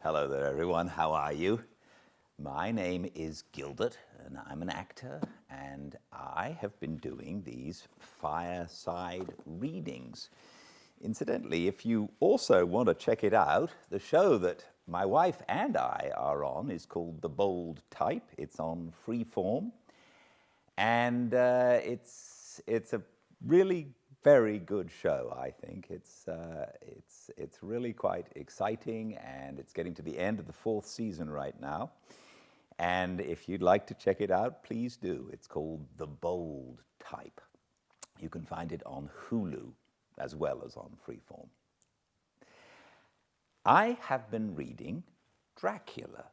Hello there, everyone. How are you? My name is Gildart, and I'm an actor, and I have been doing these Fireside Readings. Incidentally, if you also want to check it out, the show that my wife and I are on is called The Bold Type. It's on Freeform, and it's a really very good show, I think. It's really quite exciting, and it's getting to the end of the 4th season right now. And if you'd like to check it out, please do. It's called The Bold Type. You can find it on Hulu as well as on Freeform. I have been reading Dracula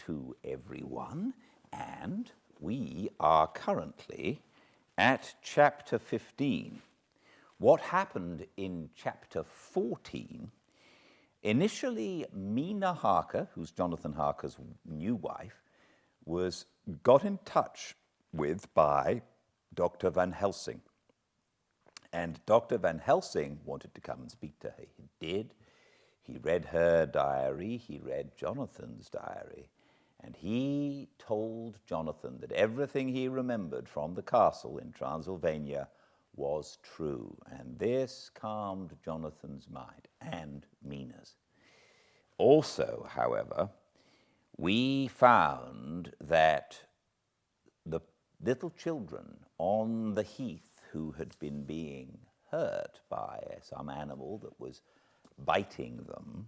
to everyone, and we are currently at chapter 15. What happened in chapter 14, initially Mina Harker, who's Jonathan Harker's new wife, was got in touch with by Dr. Van Helsing. And Dr. Van Helsing wanted to come and speak to her. He did. He read her diary, he read Jonathan's diary, and he told Jonathan that everything he remembered from the castle in Transylvania was true, and this calmed Jonathan's mind and Mina's. Also, however, we found that the little children on the heath who had been being hurt by some animal that was biting them,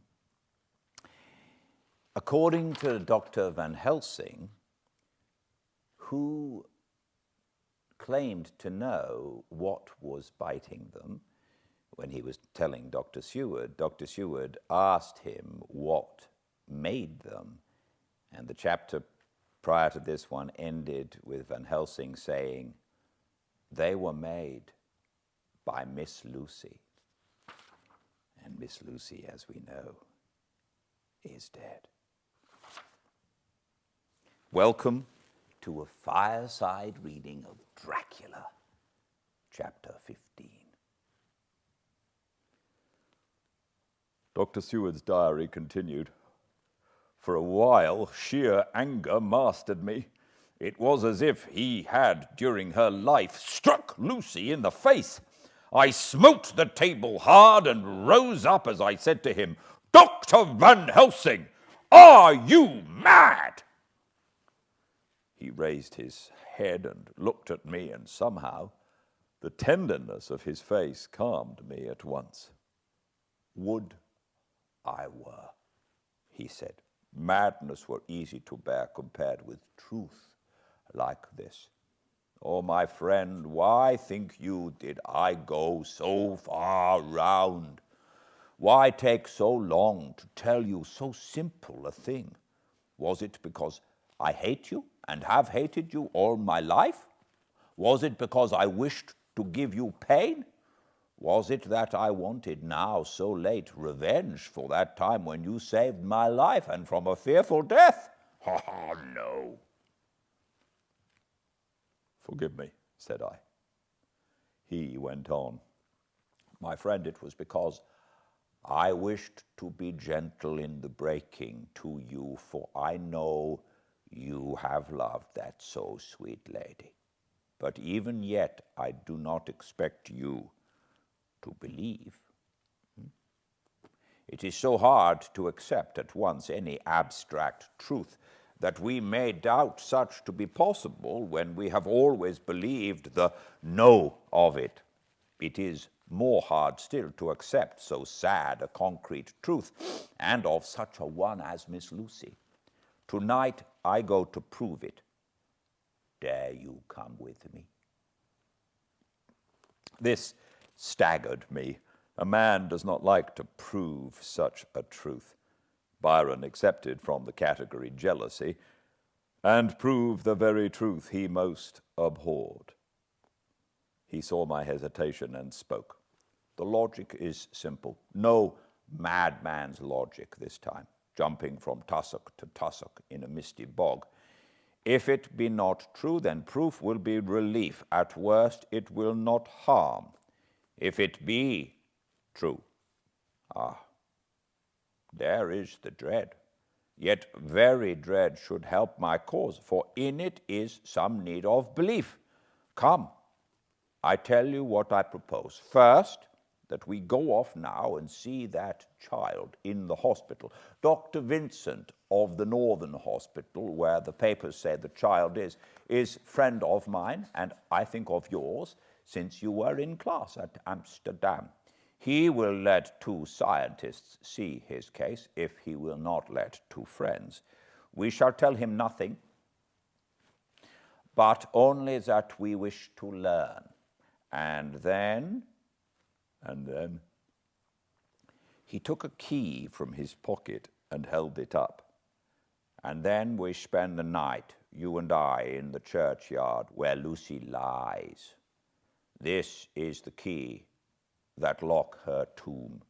according to Dr. Van Helsing, who claimed to know what was biting them, when he was telling Dr. Seward asked him what made them. And the chapter prior to this one ended with Van Helsing saying, they were made by Miss Lucy. And Miss Lucy, as we know, is dead. Welcome to a fireside reading of Dracula, chapter 15. Dr. Seward's diary continued. For a while, sheer anger mastered me. It was as if he had, during her life, struck Lucy in the face. I smote the table hard and rose up as I said to him, Dr. Van Helsing, are you mad? He raised his head and looked at me, and somehow the tenderness of his face calmed me at once. Would I were, he said. Madness were easy to bear compared with truth like this. Oh, my friend, why think you did I go so far round? Why take so long to tell you so simple a thing? Was it because I hate you and have hated you all my life? Was it because I wished to give you pain? Was it that I wanted now, so late, revenge for that time when you saved my life and from a fearful death? No. Forgive me, said I. He went on. My friend, it was because I wished to be gentle in the breaking to you, for I know you have loved that so sweet lady. But even yet I do not expect you to believe. It is so hard to accept at once any abstract truth that we may doubt such to be possible when we have always believed the no of it. It is more hard still to accept so sad a concrete truth, and of such a one as Miss Lucy. Tonight I go to prove it. Dare you come with me? This staggered me. A man does not like to prove such a truth. Byron accepted from the category jealousy, and prove the very truth he most abhorred. He saw my hesitation and spoke. The logic is simple. No madman's logic this time, jumping from tussock to tussock in a misty bog. If it be not true, then proof will be relief. At worst, it will not harm. If it be true, there is the dread. Yet very dread should help my cause, for in it is some need of belief. Come, I tell you what I propose. First, that we go off now and see that child in the hospital. Dr. Vincent of the Northern Hospital, where the papers say the child is friend of mine, and I think of yours, since you were in class at Amsterdam. He will let 2 scientists see his case, if he will not let 2 friends. We shall tell him nothing, but only that we wish to learn. And then he took a key from his pocket and held it up. And then we spend the night, you and I, in the churchyard where Lucy lies. This is the key that lock her tomb.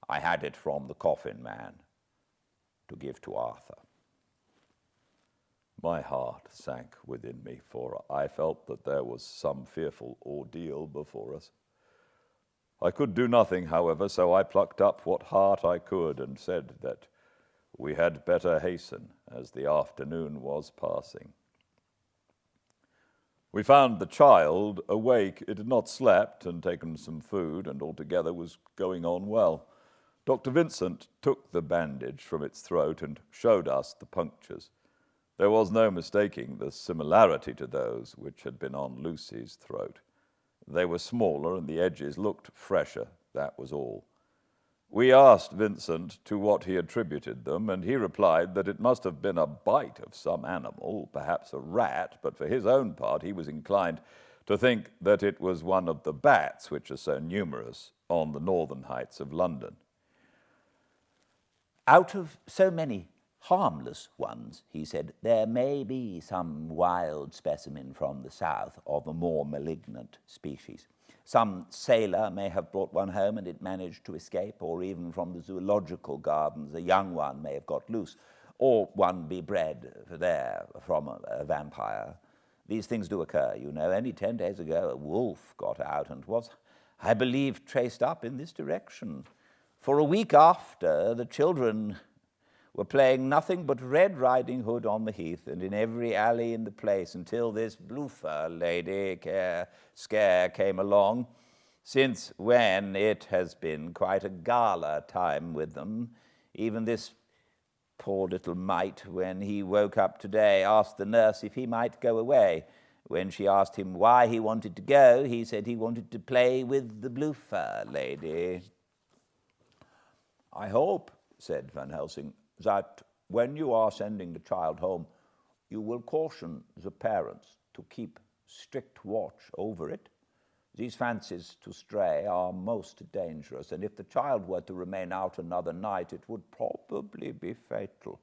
I had it from the coffin man to give to Arthur. My heart sank within me, for I felt that there was some fearful ordeal before us. I could do nothing, however, so I plucked up what heart I could and said that we had better hasten, as the afternoon was passing. We found the child awake. It had not slept and taken some food, and altogether was going on well. Dr. Vincent took the bandage from its throat and showed us the punctures. There was no mistaking the similarity to those which had been on Lucy's throat. They were smaller and the edges looked fresher, that was all. We asked Vincent to what he attributed them, and he replied that it must have been a bite of some animal, perhaps a rat, but for his own part he was inclined to think that it was one of the bats which are so numerous on the northern heights of London. Out of so many harmless ones, he said, there may be some wild specimen from the south of a more malignant species. Some sailor may have brought one home and it managed to escape, or even from the zoological gardens a young one may have got loose, or one be bred there from a vampire. These things do occur, you know. Only 10 days ago a wolf got out and was, I believe, traced up in this direction. For a week after, the children were playing nothing but Red Riding Hood on the heath and in every alley in the place, until this blue fur lady scare came along, since when it has been quite a gala time with them. Even this poor little mite, when he woke up today, asked the nurse if he might go away. When she asked him why he wanted to go, he said he wanted to play with the blue fur lady. I hope, said Van Helsing, that when you are sending the child home, you will caution the parents to keep strict watch over it. These fancies to stray are most dangerous, and if the child were to remain out another night, it would probably be fatal.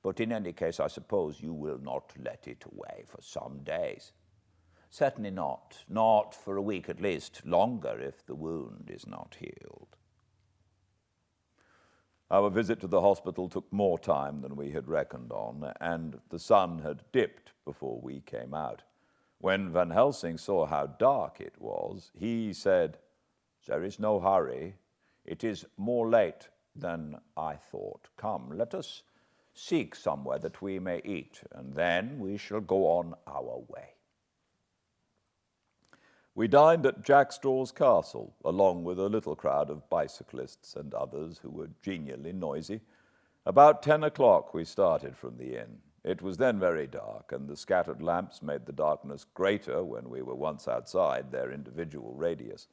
But in any case, I suppose you will not let it away for some days. Certainly not for a week at least, longer if the wound is not healed. Our visit to the hospital took more time than we had reckoned on, and the sun had dipped before we came out. When Van Helsing saw how dark it was, he said, there is no hurry. It is more late than I thought. Come, let us seek somewhere that we may eat, and then we shall go on our way. We dined at Jack Straw's castle, along with a little crowd of bicyclists and others who were genially noisy. About 10 o'clock we started from the inn. It was then very dark, and the scattered lamps made the darkness greater when we were once outside their individual radius.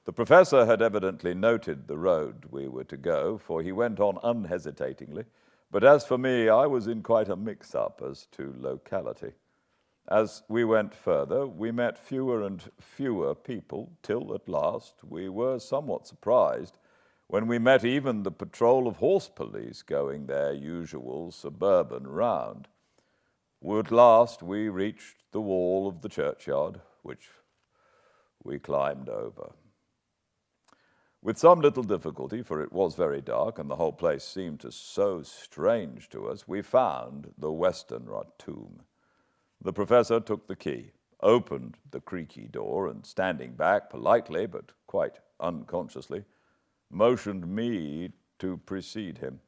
The professor had evidently noted the road we were to go, for he went on unhesitatingly, but as for me, I was in quite a mix-up as to locality. As we went further, we met fewer and fewer people, till at last we were somewhat surprised when we met even the patrol of horse police going their usual suburban round. At last we reached the wall of the churchyard, which we climbed over. With some little difficulty, for it was very dark and the whole place seemed so strange to us, we found the Westenra tomb. The professor took the key, opened the creaky door, and standing back politely but quite unconsciously, motioned me to precede him.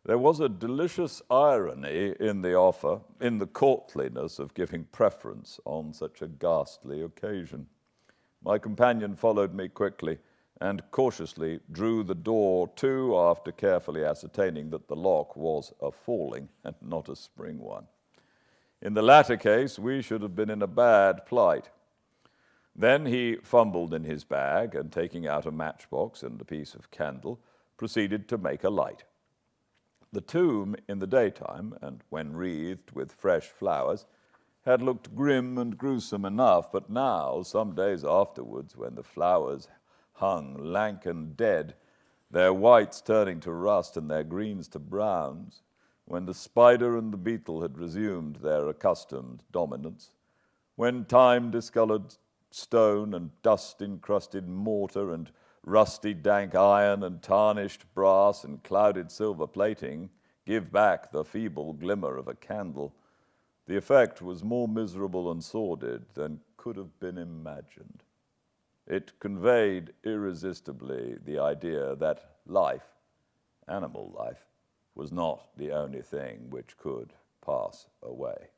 There was a delicious irony in the offer, in the courtliness of giving preference on such a ghastly occasion. My companion followed me quickly and cautiously drew the door to after carefully ascertaining that the lock was a falling and not a spring one. In the latter case, we should have been in a bad plight. Then he fumbled in his bag and, taking out a matchbox and a piece of candle, proceeded to make a light. The tomb in the daytime, and when wreathed with fresh flowers, had looked grim and gruesome enough, but now, some days afterwards, when the flowers hung lank and dead, their whites turning to rust and their greens to browns, when the spider and the beetle had resumed their accustomed dominance, when time discolored stone and dust-encrusted mortar and rusty dank iron and tarnished brass and clouded silver plating give back the feeble glimmer of a candle, the effect was more miserable and sordid than could have been imagined. It conveyed irresistibly the idea that life, animal life, was not the only thing which could pass away.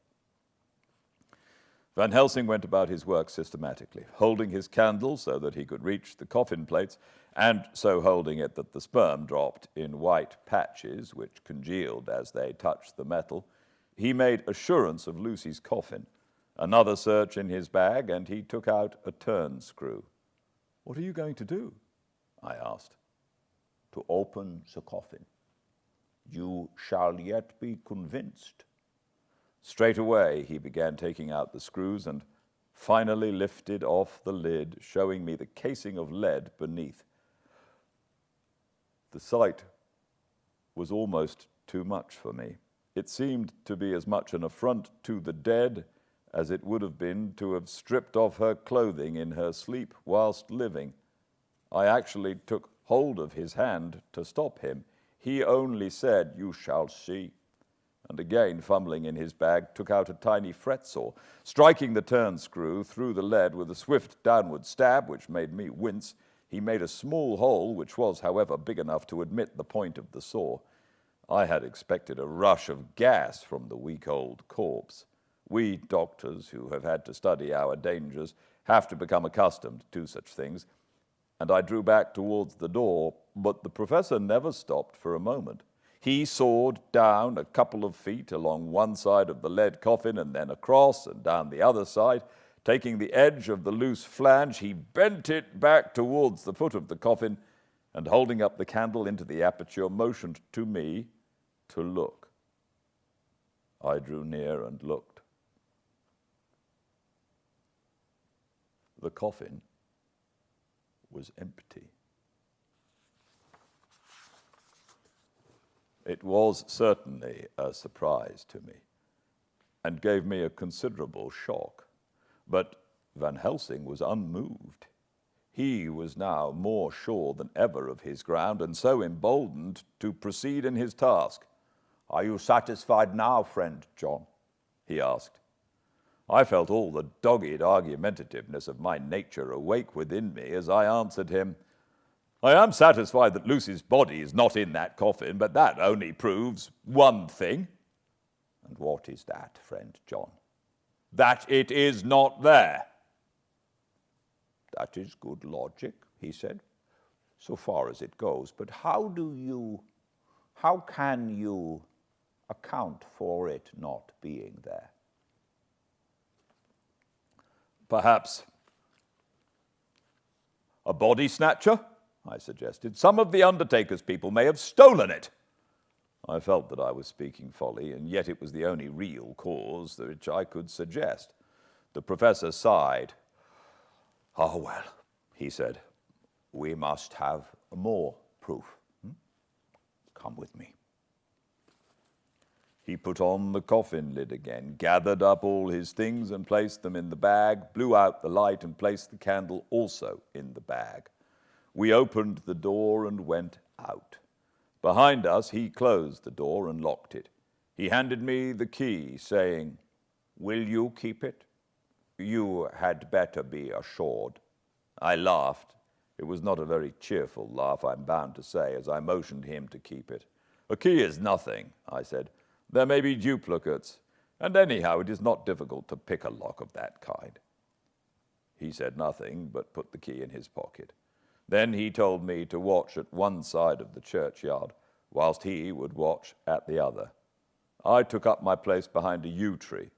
Van Helsing went about his work systematically, holding his candle so that he could reach the coffin plates, and so holding it that the sperm dropped in white patches which congealed as they touched the metal. He made assurance of Lucy's coffin, another search in his bag, and he took out a turn screw. "What are you going to do?" I asked. "To open the coffin. You shall yet be convinced." Straight away he began taking out the screws and finally lifted off the lid, showing me the casing of lead beneath. The sight was almost too much for me. It seemed to be as much an affront to the dead as it would have been to have stripped off her clothing in her sleep whilst living. I actually took hold of his hand to stop him. He only said, "You shall see," and again, fumbling in his bag, took out a tiny fret saw. Striking the turn screw through the lead with a swift downward stab, which made me wince, he made a small hole, which was, however, big enough to admit the point of the saw. I had expected a rush of gas from the weak old corpse. We doctors, who have had to study our dangers, have to become accustomed to such things, and I drew back towards the door, but the professor never stopped for a moment. He sawed down a couple of feet along one side of the lead coffin and then across and down the other side. Taking the edge of the loose flange, he bent it back towards the foot of the coffin and, holding up the candle into the aperture, motioned to me to look. I drew near and looked. The coffin was empty. It was certainly a surprise to me and gave me a considerable shock. But Van Helsing was unmoved. He was now more sure than ever of his ground and so emboldened to proceed in his task. "Are you satisfied now, friend John?" he asked. I felt all the dogged argumentativeness of my nature awake within me as I answered him, "I am satisfied that Lucy's body is not in that coffin, but that only proves one thing." "And what is that, friend John?" "That it is not there." "That is good logic," he said, "so far as it goes. But how can you account for it not being there?" "Perhaps a body snatcher," I suggested. "Some of the undertaker's people may have stolen it." I felt that I was speaking folly, and yet it was the only real cause which I could suggest. The professor sighed. "Oh, well," he said, "we must have more proof. Come with me." He put on the coffin lid again, gathered up all his things and placed them in the bag, blew out the light and placed the candle also in the bag. We opened the door and went out. Behind us, he closed the door and locked it. He handed me the key, saying, "Will you keep it? You had better be assured." I laughed. It was not a very cheerful laugh, I'm bound to say, as I motioned him to keep it. "A key is nothing," I said. "There may be duplicates, and anyhow it is not difficult to pick a lock of that kind." He said nothing, but put the key in his pocket. Then he told me to watch at one side of the churchyard, whilst he would watch at the other. I took up my place behind a yew tree,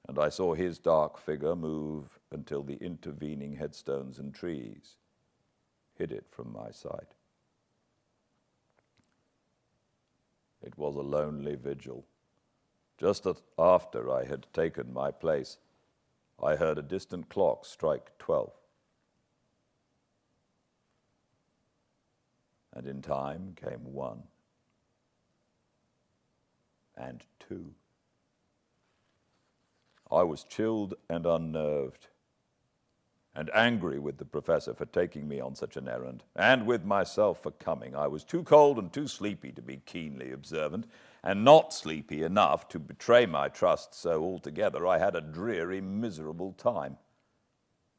and I saw his dark figure move until the intervening headstones and trees hid it from my sight. It was a lonely vigil. Just after I had taken my place, I heard a distant clock strike 12. And in time came 1 and 2. I was chilled and unnerved, and angry with the professor for taking me on such an errand, and with myself for coming. I was too cold and too sleepy to be keenly observant, and not sleepy enough to betray my trust, so altogether I had a dreary, miserable time.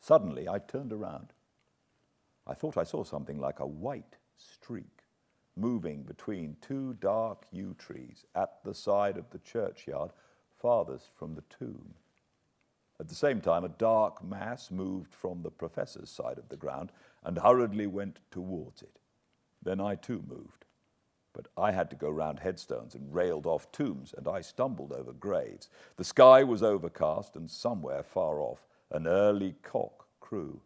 Suddenly I turned around. I thought I saw something like a white streak moving between 2 dark yew trees at the side of the churchyard farthest from the tomb. At the same time, a dark mass moved from the professor's side of the ground and hurriedly went towards it. Then I too moved, but I had to go round headstones and railed off tombs, and I stumbled over graves. The sky was overcast, and somewhere far off an early cock crew.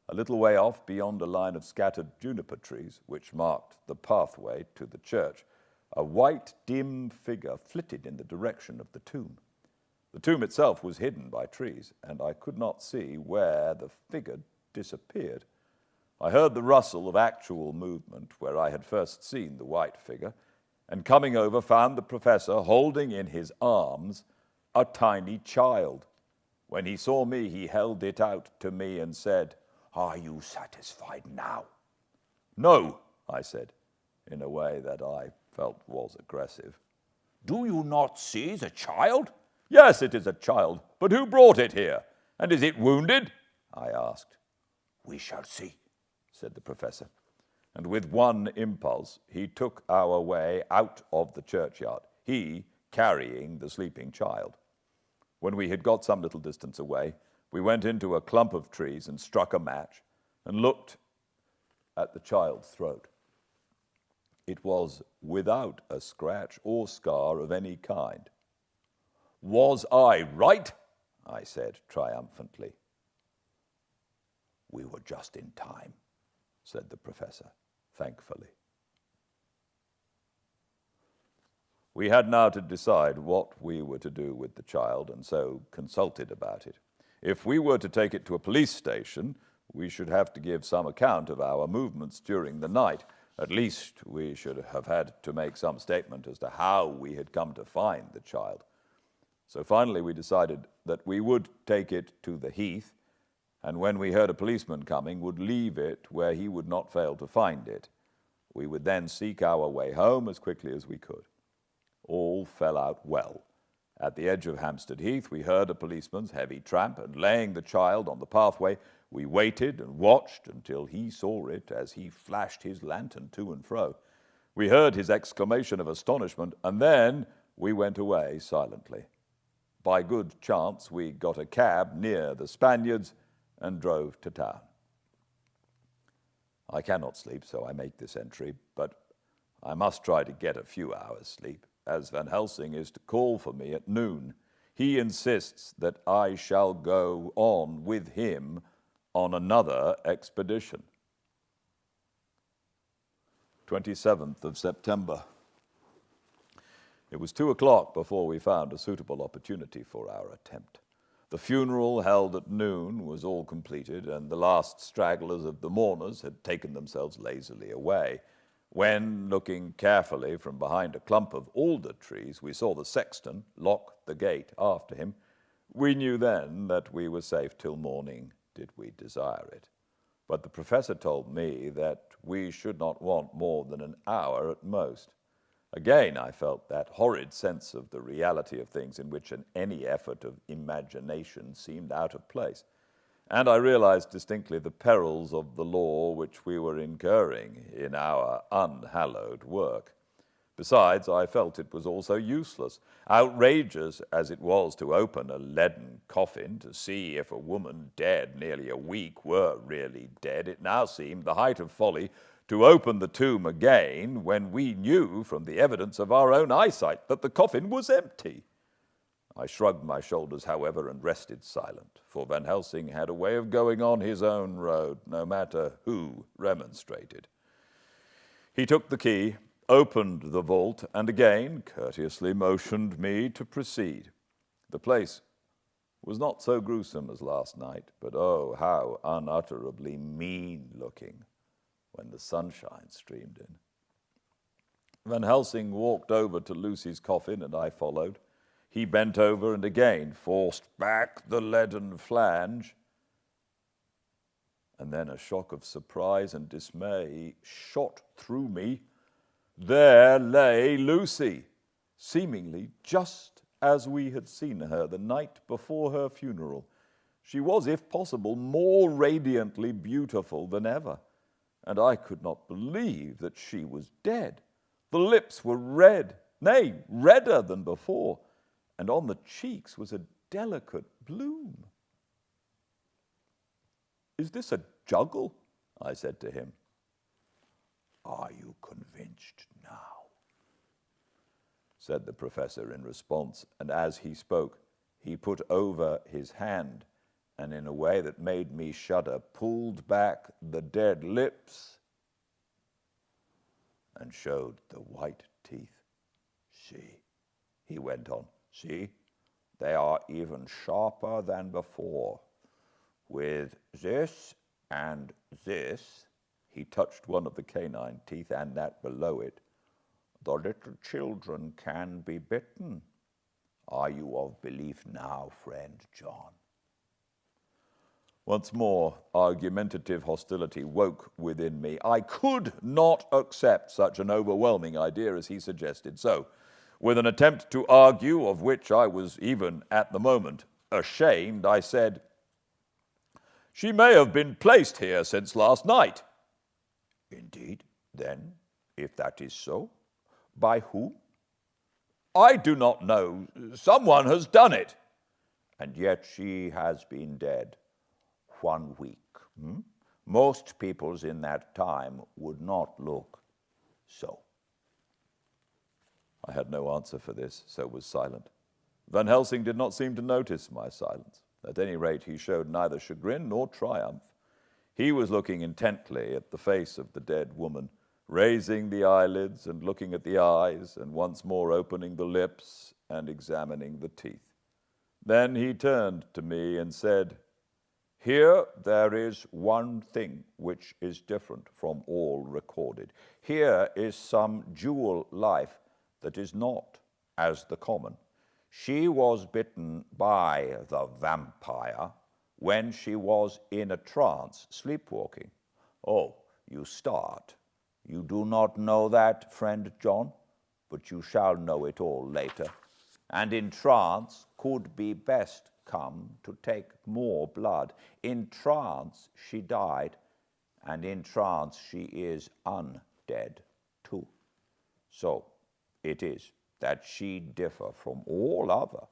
A little way off, beyond a line of scattered juniper trees, which marked the pathway to the church, a white, dim figure flitted in the direction of the tomb. The tomb itself was hidden by trees, and I could not see where the figure disappeared. I heard the rustle of actual movement where I had first seen the white figure, and coming over found the professor holding in his arms a tiny child. When he saw me, he held it out to me and said, "Are you satisfied now?" "No," I said, in a way that I felt was aggressive. "Do you not see the child?" "Yes, it is a child, but who brought it here? And is it wounded?" I asked. "We shall see," said the professor. And with one impulse, he took our way out of the churchyard, he carrying the sleeping child. When we had got some little distance away, we went into a clump of trees and struck a match and looked at the child's throat. It was without a scratch or scar of any kind. "Was I right?" I said triumphantly. "We were just in time," said the professor, thankfully. We had now to decide what we were to do with the child, and so consulted about it. If we were to take it to a police station, we should have to give some account of our movements during the night. At least we should have had to make some statement as to how we had come to find the child. So finally we decided that we would take it to the heath, and when we heard a policeman coming, would leave it where he would not fail to find it. We would then seek our way home as quickly as we could. All fell out well. At the edge of Hampstead Heath, we heard a policeman's heavy tramp, and laying the child on the pathway, we waited and watched until he saw it as he flashed his lantern to and fro. We heard his exclamation of astonishment, and then we went away silently. By good chance, we got a cab near the Spaniards and drove to town. I cannot sleep, so I make this entry, but I must try to get a few hours' sleep, as Van Helsing is to call for me at noon. He insists that I shall go on with him on another expedition. 27th of September. It was 2:00 before we found a suitable opportunity for our attempt. The funeral held at noon was all completed, and the last stragglers of the mourners had taken themselves lazily away. When, looking carefully from behind a clump of alder trees, we saw the sexton lock the gate after him, we knew then that we were safe till morning, did we desire it. But the professor told me that we should not want more than an hour at most. Again, I felt that horrid sense of the reality of things in which any effort of imagination seemed out of place. And I realized distinctly the perils of the law which we were incurring in our unhallowed work. Besides, I felt it was also useless, outrageous as it was to open a leaden coffin to see if a woman dead nearly a week were really dead. It now seemed the height of folly to open the tomb again when we knew from the evidence of our own eyesight that the coffin was empty. I shrugged my shoulders, however, and rested silent, for Van Helsing had a way of going on his own road, no matter who remonstrated. He took the key, opened the vault, and again courteously motioned me to proceed. The place was not so gruesome as last night, but oh, how unutterably mean-looking when the sunshine streamed in. Van Helsing walked over to Lucy's coffin, and I followed. He bent over and again forced back the leaden flange, and then a shock of surprise and dismay shot through me. There lay Lucy, seemingly just as we had seen her the night before her funeral. She was, if possible, more radiantly beautiful than ever, and I could not believe that she was dead. The lips were red, nay, redder than before, and on the cheeks was a delicate bloom. "Is this a juggle?" I said to him. "Are you convinced now?" said the professor in response, and as he spoke, he put over his hand and in a way that made me shudder, pulled back the dead lips and showed the white teeth. "See," he went on, "see, they are even sharper than before. With this and this," he touched one of the canine teeth and that below it, "the little children can be bitten. Are you of belief now, friend John?" Once more, argumentative hostility woke within me. I could not accept such an overwhelming idea as he suggested. So, with an attempt to argue, of which I was even at the moment ashamed, I said, "She may have been placed here since last night." "Indeed, then, if that is so, by whom?" "I do not know. Someone has done it." "And yet she has been dead 1 week. Most peoples in that time would not look so." I had no answer for this, so was silent. Van Helsing did not seem to notice my silence. At any rate, he showed neither chagrin nor triumph. He was looking intently at the face of the dead woman, raising the eyelids and looking at the eyes, and once more opening the lips and examining the teeth. Then he turned to me and said, "Here there is one thing which is different from all recorded. Here is some jewel life that is not as the common. She was bitten by the vampire when she was in a trance, sleepwalking." "Oh, you start. You do not know that, friend John, but you shall know it all later. And in trance could be best come to take more blood. In trance she died, and in trance she is undead too. So it is that she differ from all other.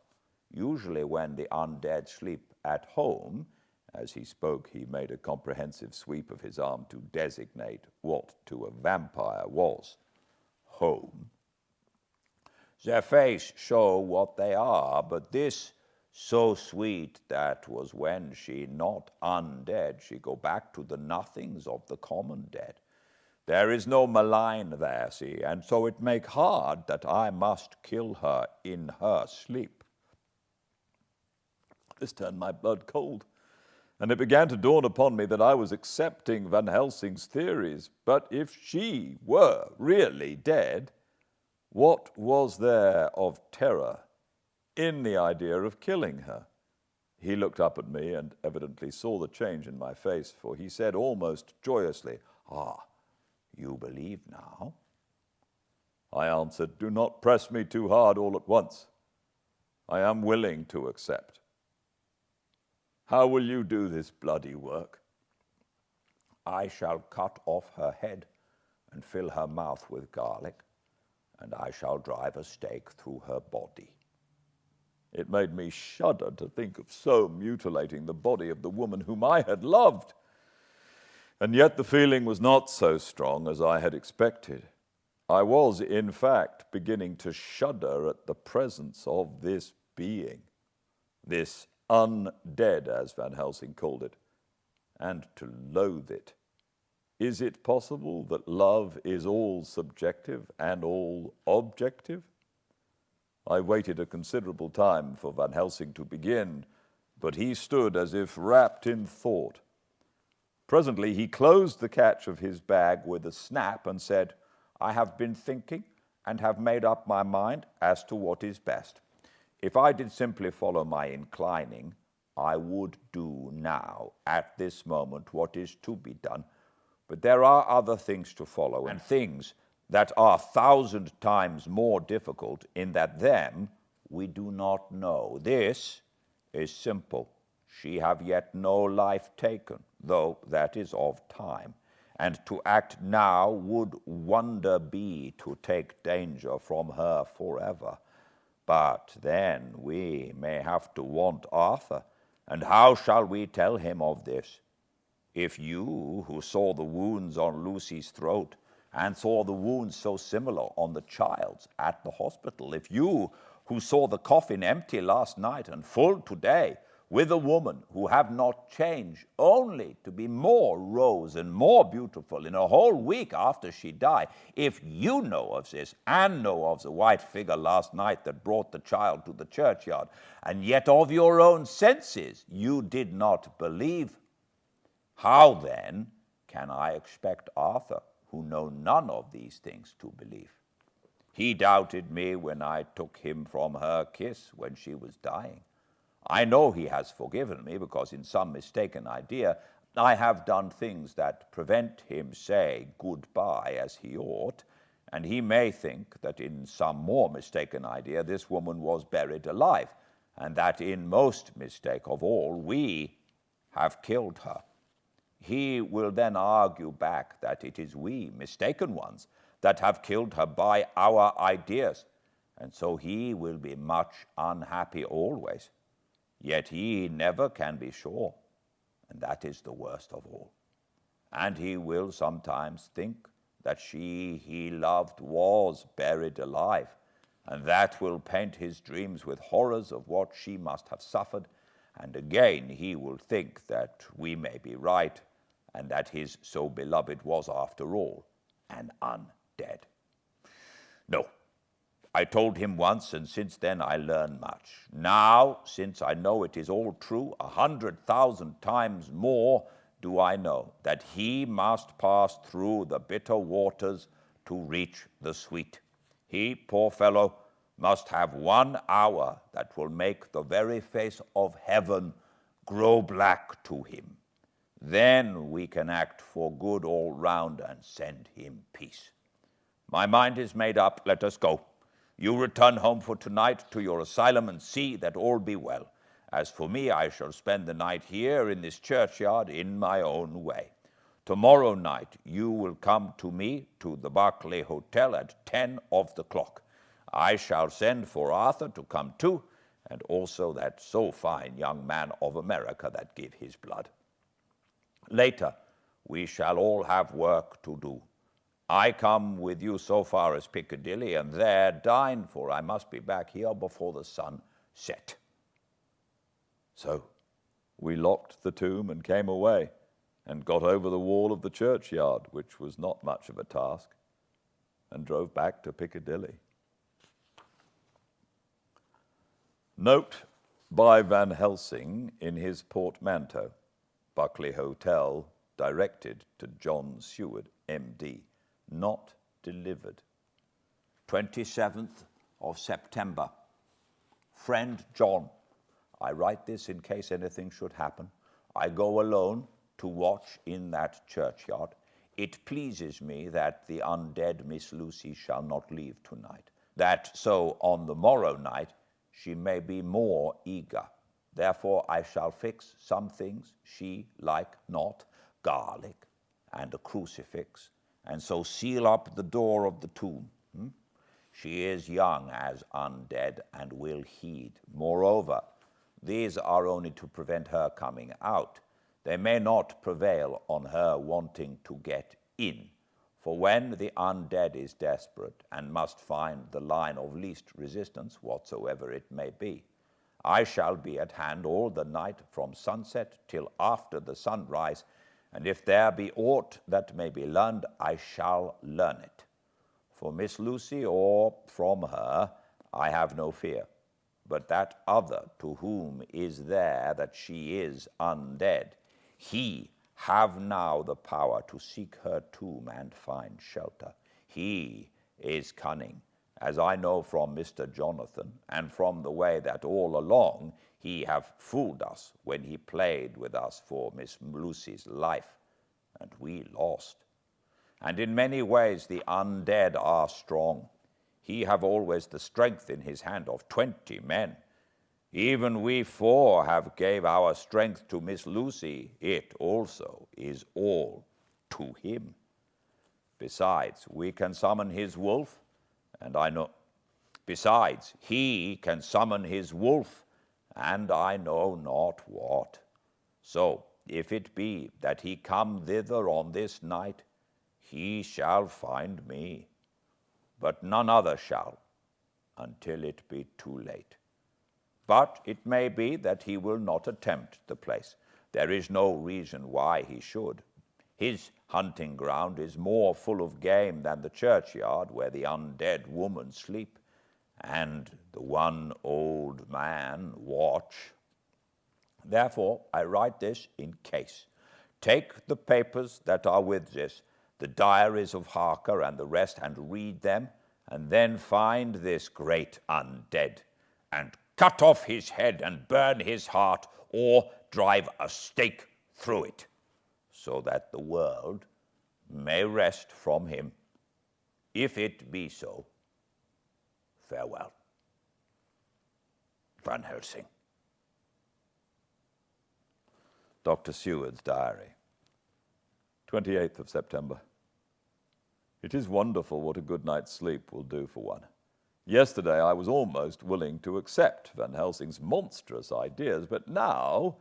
Usually when the undead sleep at home," as he spoke, he made a comprehensive sweep of his arm to designate what to a vampire was home, "their face show what they are, but this so sweet that was when she not undead, she go back to the nothings of the common dead. There is no malign there, see, and so it make hard that I must kill her in her sleep." This turned my blood cold, and it began to dawn upon me that I was accepting Van Helsing's theories. But if she were really dead, what was there of terror in the idea of killing her? He looked up at me and evidently saw the change in my face, for he said almost joyously, "Ah, you believe now?" I answered, "Do not press me too hard all at once. I am willing to accept." "How will you do this bloody work?" "I shall cut off her head and fill her mouth with garlic, and I shall drive a stake through her body." It made me shudder to think of so mutilating the body of the woman whom I had loved. And yet the feeling was not so strong as I had expected. I was, in fact, beginning to shudder at the presence of this being, this undead, as Van Helsing called it, and to loathe it. Is it possible that love is all subjective and all objective? I waited a considerable time for Van Helsing to begin, but he stood as if wrapped in thought. Presently he closed the catch of his bag with a snap and said, "I have been thinking and have made up my mind as to what is best. If I did simply follow my inclining, I would do now, at this moment, what is to be done. But there are other things to follow, and things that are 1,000 times more difficult, in that them we do not know. This is simple. She have yet no life taken, though that is of time. And to act now would wonder be to take danger from her forever. But then we may have to want Arthur, and how shall we tell him of this? If you, who saw the wounds on Lucy's throat, and saw the wounds so similar on the child's at the hospital, if you, who saw the coffin empty last night and full today, with a woman who have not changed, only to be more rose and more beautiful in a whole week after she died, if you know of this, and know of the white figure last night that brought the child to the churchyard, and yet of your own senses you did not believe, how then can I expect Arthur, who know none of these things, to believe? He doubted me when I took him from her kiss when she was dying. I know he has forgiven me, because in some mistaken idea I have done things that prevent him say goodbye as he ought, and he may think that in some more mistaken idea this woman was buried alive, and that in most mistake of all we have killed her. He will then argue back that it is we, mistaken ones, that have killed her by our ideas, and so he will be much unhappy always. Yet he never can be sure, and that is the worst of all. And he will sometimes think that she he loved was buried alive, and that will paint his dreams with horrors of what she must have suffered, and again he will think that we may be right, and that his so beloved was after all an undead. No, I told him once, and since then I learn much. Now, since I know it is all true, 100,000 times more do I know that he must pass through the bitter waters to reach the sweet. He, poor fellow, must have 1 hour that will make the very face of heaven grow black to him. Then we can act for good all round and send him peace. My mind is made up. Let us go. You return home for tonight to your asylum and see that all be well. As for me, I shall spend the night here in this churchyard in my own way. Tomorrow night you will come to me to the Berkeley Hotel at 10 of the clock. I shall send for Arthur to come too, and also that so fine young man of America that gave his blood. Later we shall all have work to do. I come with you so far as Piccadilly, and there dine, for I must be back here before the sun set. So we locked the tomb and came away, and got over the wall of the churchyard, which was not much of a task, and drove back to Piccadilly. Note by Van Helsing in his portmanteau, Berkeley Hotel, directed to John Seward, M.D., not delivered. 27th of September. Friend John, I write this in case anything should happen. I go alone to watch in that churchyard. It pleases me that the undead Miss Lucy shall not leave tonight, that so on the morrow night she may be more eager. Therefore I shall fix some things she like not, garlic and a crucifix, and so seal up the door of the tomb. She is young as undead and will heed. Moreover, these are only to prevent her coming out. They may not prevail on her wanting to get in. For when the undead is desperate and must find the line of least resistance, whatsoever it may be, I shall be at hand all the night from sunset till after the sunrise, and if there be aught that may be learned, I shall learn it. For Miss Lucy or from her I have no fear, but that other to whom is there that she is undead, he have now the power to seek her tomb and find shelter. He is cunning, as I know from Mr. Jonathan, and from the way that all along he have fooled us when he played with us for Miss Lucy's life, and we lost. And in many ways the undead are strong. He have always the strength in his hand of 20 men. Even we 4 have gave our strength to Miss Lucy. It also is all to him. Besides, we can summon his wolf, and I know. Besides, he can summon his wolf, and I know not what. So, if it be that he come thither on this night, he shall find me, but none other shall, until it be too late. But it may be that he will not attempt the place. There is no reason why he should. His hunting ground is more full of game than the churchyard where the undead woman sleep, and the one old man watch. Therefore I write this in case. Take the papers that are with this, the diaries of Harker and the rest, and read them, and then find this great undead, and cut off his head and burn his heart, or drive a stake through it, so that the world may rest from him. If it be so, farewell. Van Helsing. Dr. Seward's diary. 28th of September. It is wonderful what a good night's sleep will do for one. Yesterday I was almost willing to accept Van Helsing's monstrous ideas, but now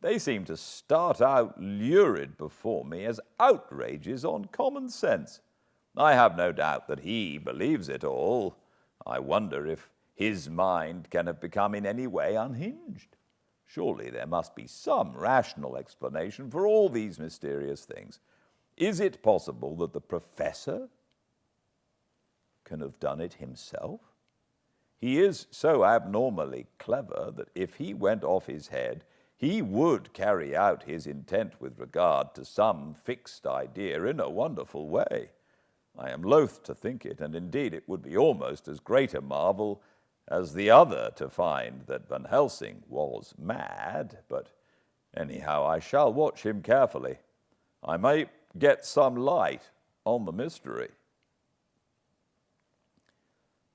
they seem to start out lurid before me as outrages on common sense. I have no doubt that he believes it all. I wonder if his mind can have become in any way unhinged. Surely there must be some rational explanation for all these mysterious things. Is it possible that the professor can have done it himself? He is so abnormally clever that if he went off his head, he would carry out his intent with regard to some fixed idea in a wonderful way. I am loath to think it, and indeed it would be almost as great a marvel as the other to find that Van Helsing was mad, but anyhow I shall watch him carefully. I may get some light on the mystery.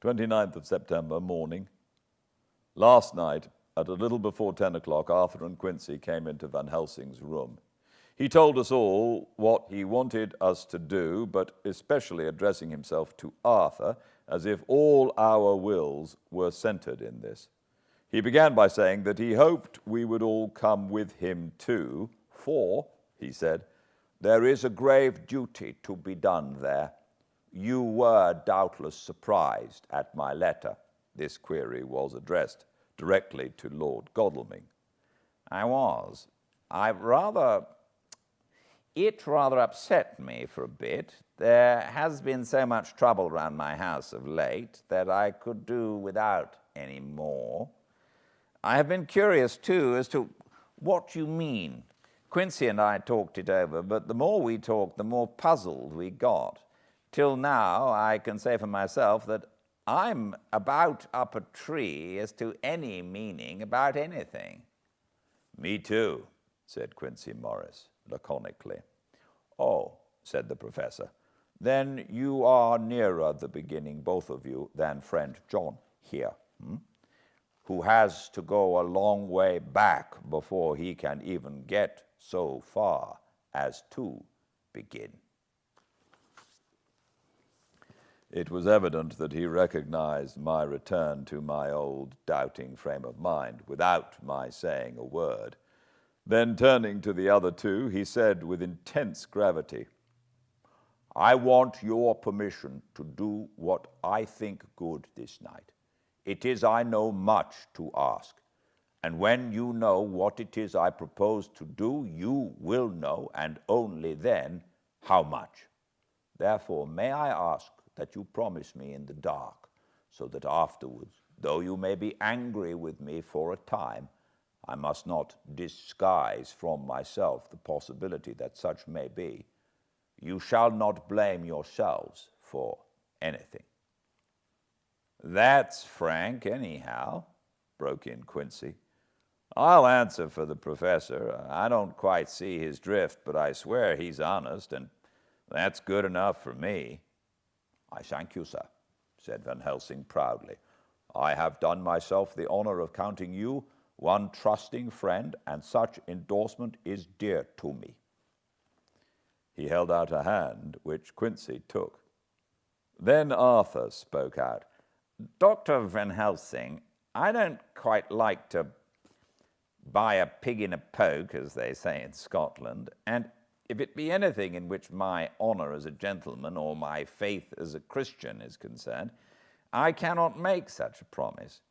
29th of September, morning. Last night, at a little before 10 o'clock, Arthur and Quincy came into Van Helsing's room. He told us all what he wanted us to do, but especially addressing himself to Arthur, as if all our wills were centered in this. He began by saying that he hoped we would all come with him too, for, he said, there is a grave duty to be done there. You were doubtless surprised at my letter. This query was addressed directly to Lord Godalming. I was. It rather upset me for a bit. There has been so much trouble round my house of late that I could do without any more. I have been curious, too, as to what you mean. Quincy and I talked it over, but the more we talked, the more puzzled we got. Till now, I can say for myself that I'm about up a tree as to any meaning about anything. Me too, said Quincy Morris laconically. Oh, said the professor, then you are nearer the beginning, both of you, than friend John here, who has to go a long way back before he can even get so far as to begin. It was evident that he recognized my return to my old doubting frame of mind without my saying a word. Then, turning to the other two, he said with intense gravity, "I want your permission to do what I think good this night. It is, I know, much to ask. And when you know what it is I propose to do, you will know, and only then, how much. Therefore, may I ask that you promise me in the dark, so that afterwards, though you may be angry with me for a time, I must not disguise from myself the possibility that such may be. You shall not blame yourselves for anything." "That's frank, anyhow," broke in Quincy. "I'll answer for the professor. I don't quite see his drift, but I swear he's honest, and that's good enough for me." "I thank you, sir," said Van Helsing proudly. "I have done myself the honor of counting you one trusting friend, and such endorsement is dear to me." He held out a hand, which Quincy took. Then Arthur spoke out. "Dr. Van Helsing, I don't quite like to buy a pig in a poke, as they say in Scotland, and if it be anything in which my honor as a gentleman or my faith as a Christian is concerned, I cannot make such a promise.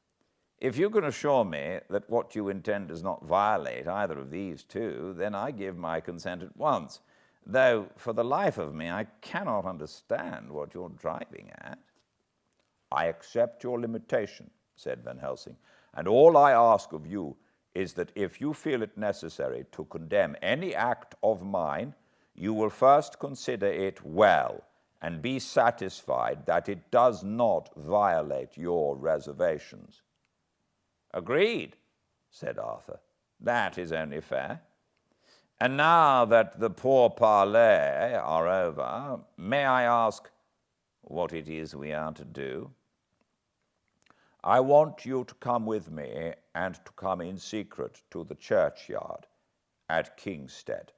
If you can assure me that what you intend does not violate either of these two, then I give my consent at once, though for the life of me I cannot understand what you're driving at." "I accept your limitation," said Van Helsing, "and all I ask of you is that if you feel it necessary to condemn any act of mine, you will first consider it well and be satisfied that it does not violate your reservations." "Agreed," said Arthur. "That is only fair. And now that the pourparlers are over, may I ask what it is we are to do?" "I want you to come with me, and to come in secret to the churchyard at Kingstead."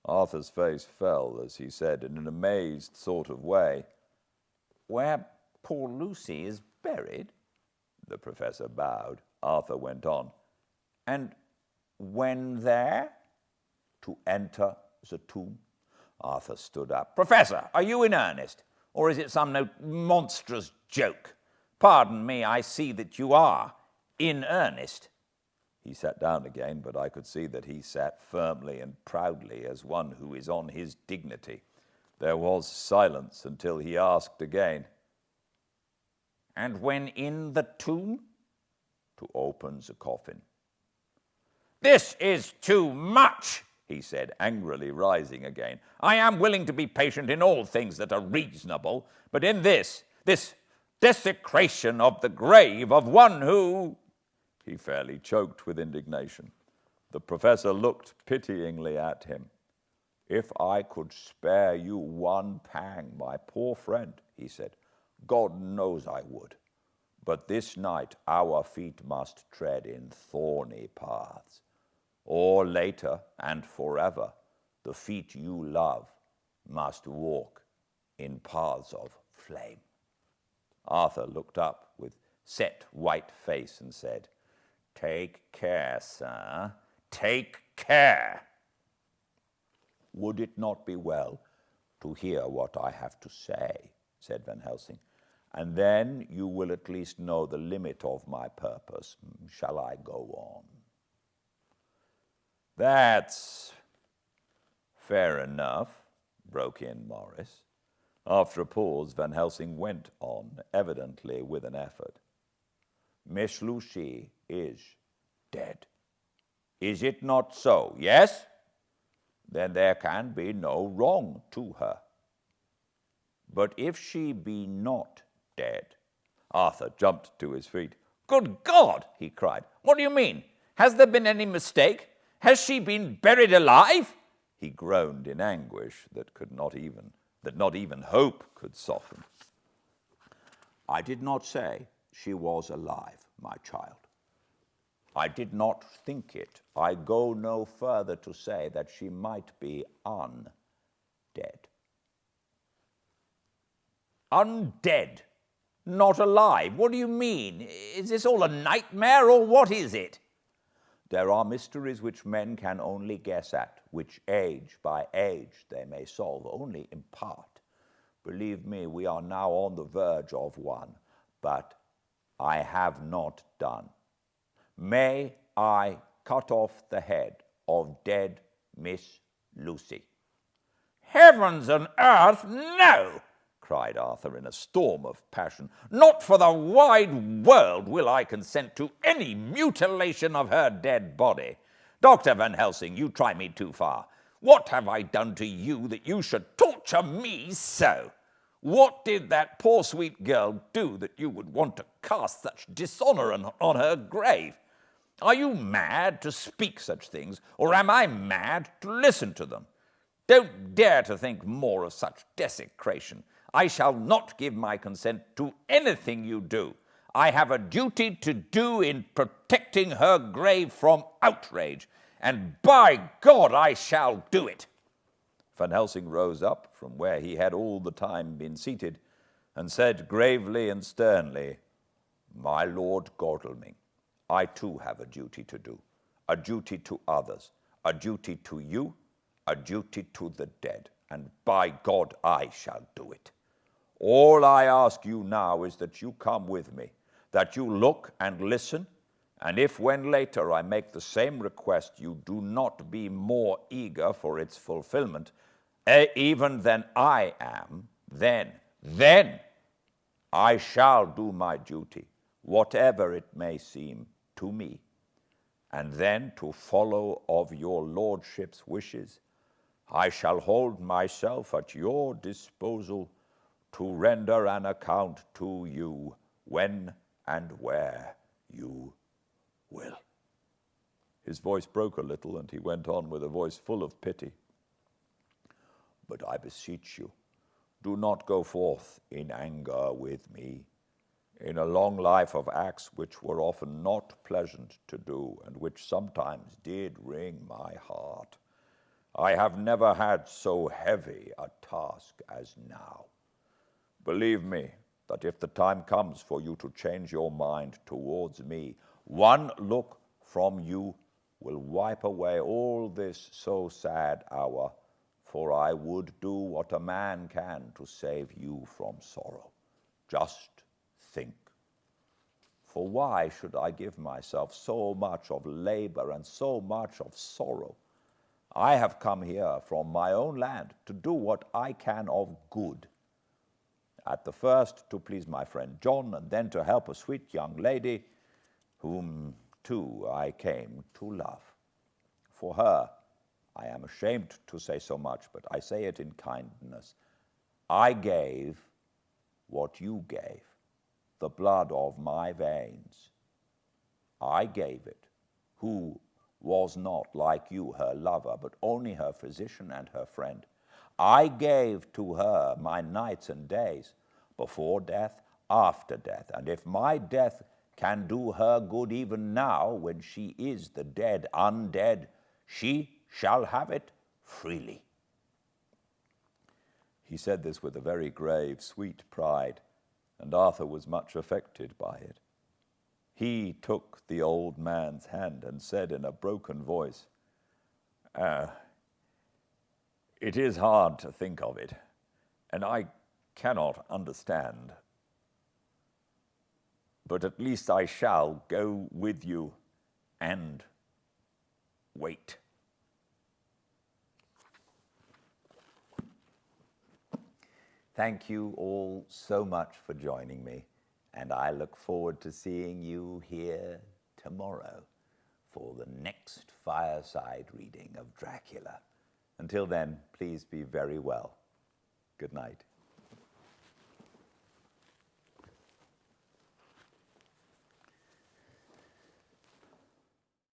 Arthur's face fell as he said in an amazed sort of way, "Where poor Lucy is buried?" The professor bowed. Arthur went on, "And when there, to enter the tomb." Arthur stood up. "Professor, are you in earnest, or is it some monstrous joke? Pardon me, I see that you are in earnest." He sat down again, but I could see that he sat firmly and proudly as one who is on his dignity. There was silence until he asked again, "And when in the tomb?" "To open the coffin." "This is too much," he said, angrily rising again. "I am willing to be patient in all things that are reasonable, but in this desecration of the grave of one who—" He fairly choked with indignation. The professor looked pityingly at him. "If I could spare you one pang, my poor friend," he said, "God knows I would. But this night our feet must tread in thorny paths. Or later and forever, the feet you love must walk in paths of flame." Arthur looked up with set white face and said, "Take care, sir, take care." "Would it not be well to hear what I have to say?" said Van Helsing. "And then you will at least know the limit of my purpose. Shall I go on?" "That's fair enough," broke in Morris. After a pause, Van Helsing went on, evidently with an effort. "Miss Lucy is dead. Is it not so? Yes? Then there can be no wrong to her. But if she be not dead—" Arthur jumped to his feet. "Good God!" he cried. "What do you mean? Has there been any mistake? Has she been buried alive?" He groaned in anguish that not even hope could soften. "I did not say she was alive, my child. I did not think it. I go no further to say that she might be undead." Undead. Not alive. What do you mean? Is this all a nightmare, or what is it? There are mysteries which men can only guess at, which age by age they may solve only in part. Believe me, we are now on the verge of one, but I have not done. May I cut off the head of dead Miss Lucy? Heavens and earth, no! Cried Arthur in a storm of passion. Not for the wide world will I consent to any mutilation of her dead body. Dr. Van Helsing, you try me too far. What have I done to you that you should torture me so? What did that poor sweet girl do that you would want to cast such dishonor on her grave? Are you mad to speak such things, or am I mad to listen to them? Don't dare to think more of such desecration. I shall not give my consent to anything you do. I have a duty to do in protecting her grave from outrage, and by God I shall do it. Van Helsing rose up from where he had all the time been seated and said gravely and sternly, My Lord Godalming, I too have a duty to do, a duty to others, a duty to you, a duty to the dead, and by God I shall do it. All I ask you now is that you come with me, that you look and listen, and if when later I make the same request you do not be more eager for its fulfillment, even than I am, then I shall do my duty, whatever it may seem to me, and then to follow of your lordship's wishes, I shall hold myself at your disposal to render an account to you when and where you will. His voice broke a little, and he went on with a voice full of pity. But I beseech you, do not go forth in anger with me, in a long life of acts which were often not pleasant to do, and which sometimes did wring my heart. I have never had so heavy a task as now. Believe me, that if the time comes for you to change your mind towards me, one look from you will wipe away all this so sad hour, for I would do what a man can to save you from sorrow. Just think. For why should I give myself so much of labor and so much of sorrow? I have come here from my own land to do what I can of good. At the first to please my friend John, and then to help a sweet young lady, whom too I came to love. For her, I am ashamed to say so much, but I say it in kindness. I gave what you gave, the blood of my veins. I gave it, who was not like you her lover, but only her physician and her friend. I gave to her my nights and days, before death, after death. And if my death can do her good even now, when she is the dead undead, she shall have it freely. He said this with a very grave, sweet pride, and Arthur was much affected by it. He took the old man's hand and said in a broken voice, It is hard to think of it, and I cannot understand. But at least I shall go with you and wait. Thank you all so much for joining me, and I look forward to seeing you here tomorrow for the next Fireside Reading of Dracula. Until then, please be very well. Good night.